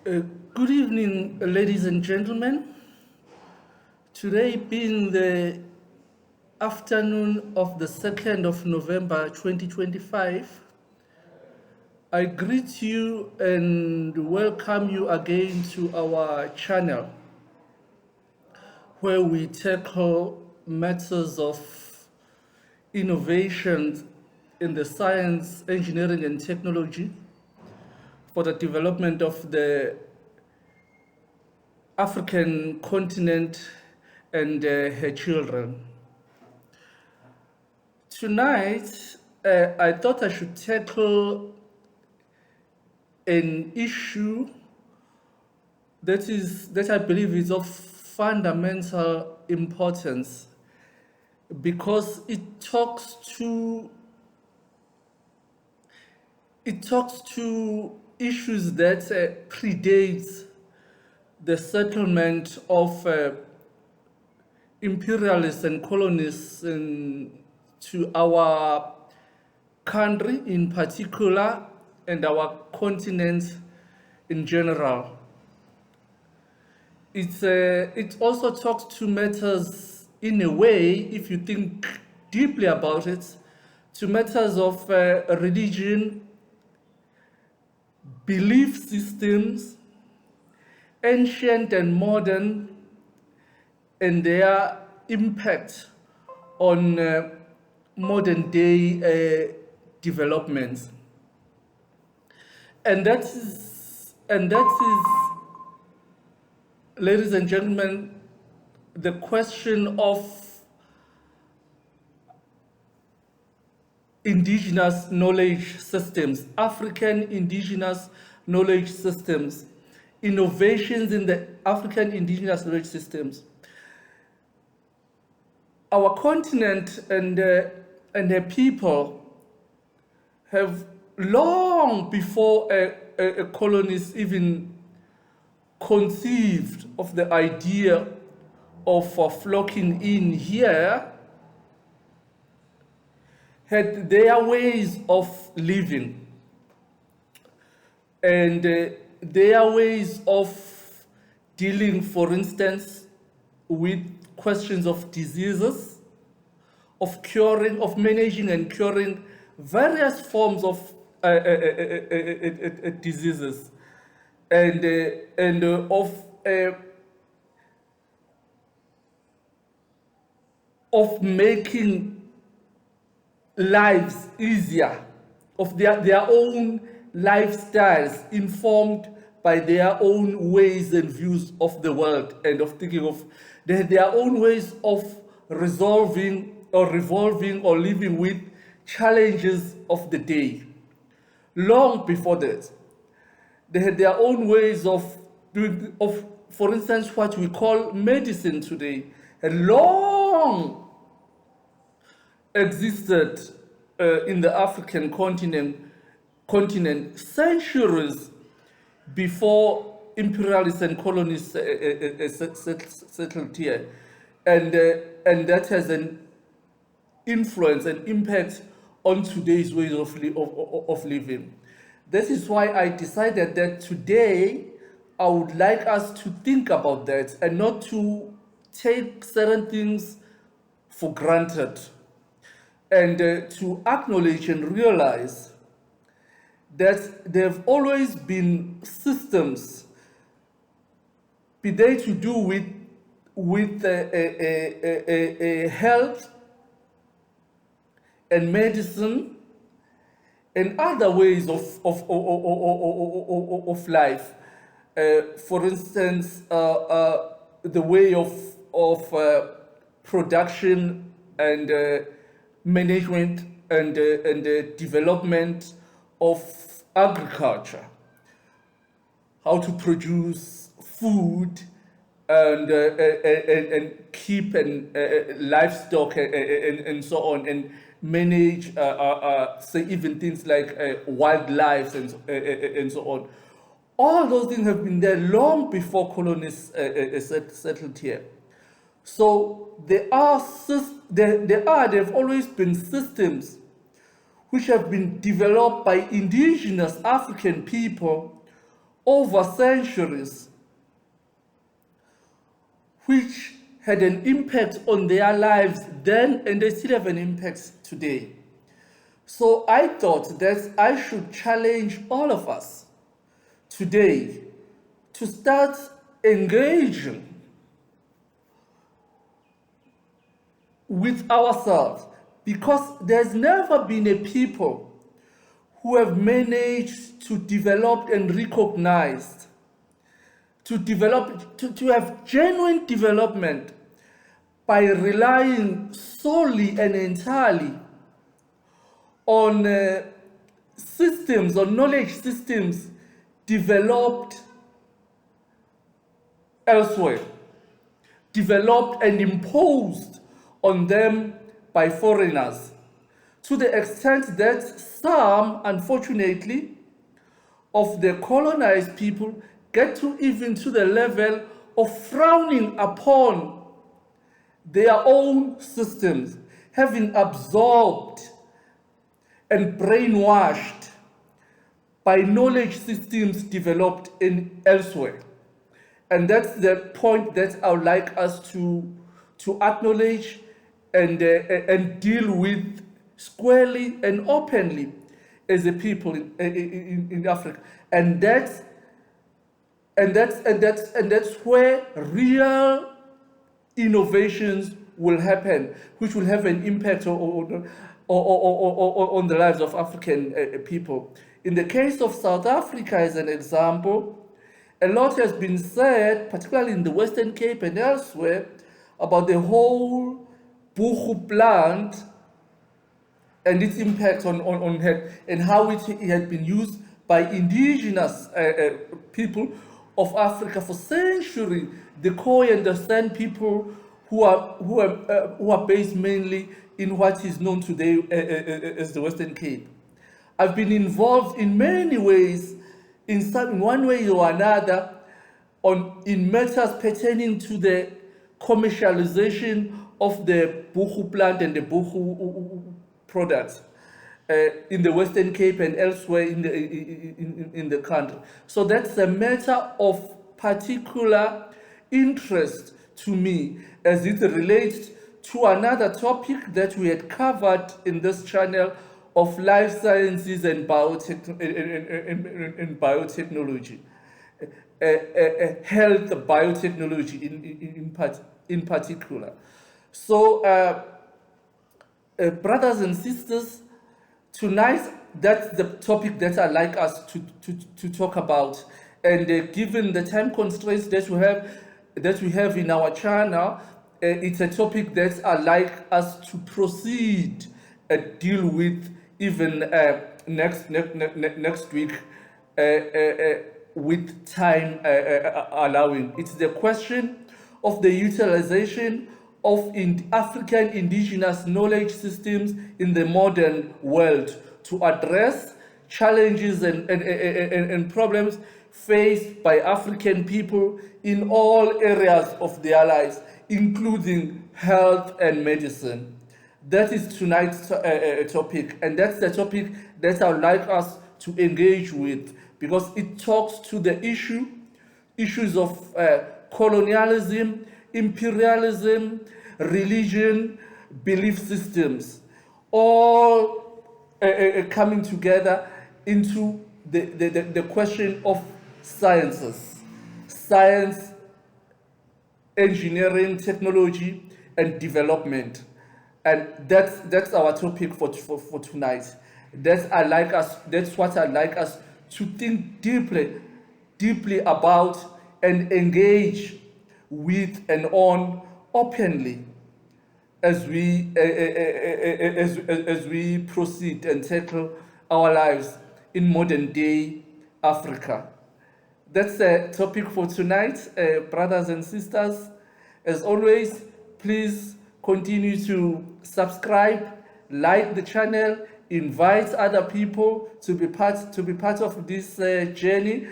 Uh, Good evening, ladies and gentlemen. Today being the afternoon of the 2nd of November 2025, I greet you and welcome you again to our channel where we tackle matters of innovations in the science, engineering, and technology for the development of the African continent and her children. Tonight, I thought I should tackle an issue that I believe is of fundamental importance because it talks to issues that predates the settlement of imperialists and colonists to our country in particular and our continent in general. It also talks to matters in a way, if you think deeply about it, to matters of religion, belief systems, ancient and modern, and their impact on modern day developments. And that is, ladies and gentlemen, the question of indigenous knowledge systems, African indigenous knowledge systems, innovations in the African indigenous knowledge systems. Our continent and the people have long before colonists even conceived of the idea of flocking in here, had their ways of living and their ways of dealing, for instance, with questions of diseases, of curing, of managing and curing various forms of diseases, and of making lives easier, of their own lifestyles informed by their own ways and views of the world and of thinking of their own ways of resolving or revolving or living with challenges of the day. Long before that, they had their own ways of doing, for instance, what we call medicine today, had long existed in the African continent centuries before imperialists and colonists settled here, and that has an influence and impact on today's ways of living. This is why I decided that today I would like us to think about that and not to take certain things for granted, and to acknowledge and realize that there have always been systems, be they to do with health and medicine and other ways of life. For instance, the way of production and management and development of agriculture, how to produce food and keep livestock and so on, and manage say even things like wildlife and so on. All those things have been there long before colonists settled here. So they've always been systems which have been developed by indigenous African people over centuries, which had an impact on their lives then, and they still have an impact today. So I thought that I should challenge all of us today to start engaging with ourselves, because there's never been a people who have managed to develop and recognize, to have genuine development by relying solely and entirely on systems, on knowledge systems developed elsewhere, developed and imposed on them by foreigners, to the extent that some, unfortunately, of the colonized people get to even to the level of frowning upon their own systems, having absorbed and brainwashed by knowledge systems developed in elsewhere. And that's the point that I would like us to acknowledge and deal with squarely and openly as a people in Africa. And that's where real innovations will happen, which will have an impact on the lives of African people. In the case of South Africa, as an example, a lot has been said, particularly in the Western Cape and elsewhere, about the whole Buchu plant and its impact on health, and how it had been used by indigenous people of Africa for centuries, the Khoi and the San people who are based mainly in what is known today as the Western Cape. I've been involved in many ways, in one way or another, in matters pertaining to the commercialization of the Buchu plant and the Buchu products in the Western Cape and elsewhere in the country. So that's a matter of particular interest to me as it relates to another topic that we had covered in this channel of life sciences and biotechnology, health biotechnology in particular. So, brothers and sisters, tonight that's the topic that I'd like us to talk about. And given the time constraints that we have in our channel, it's a topic that I'd like us to proceed and deal with even next week, with time allowing. It's the question of the utilization of African indigenous knowledge systems in the modern world to address challenges and problems faced by African people in all areas of their lives, including health and medicine. That is tonight's topic, and that's the topic that I would like us to engage with, because it talks to the issues of colonialism, imperialism, religion, belief systems, all coming together into the question of sciences, science, engineering, technology, and development. And that's our topic for tonight. That's what I'd like us to think deeply about and engage with and on openly as we proceed and tackle our lives in modern day Africa. That's the topic for tonight, brothers and sisters. As always, please continue to subscribe, like the channel, invite other people to be part of this journey,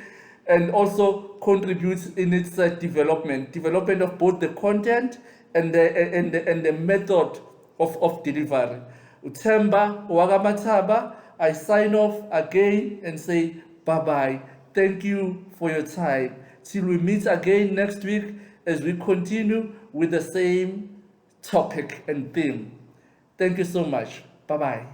and also contribute in its development of both the content and the method of delivery. Utemba Wagamataba, I sign off again and say bye-bye. Thank you for your time. Till we meet again next week as we continue with the same topic and theme. Thank you so much. Bye bye.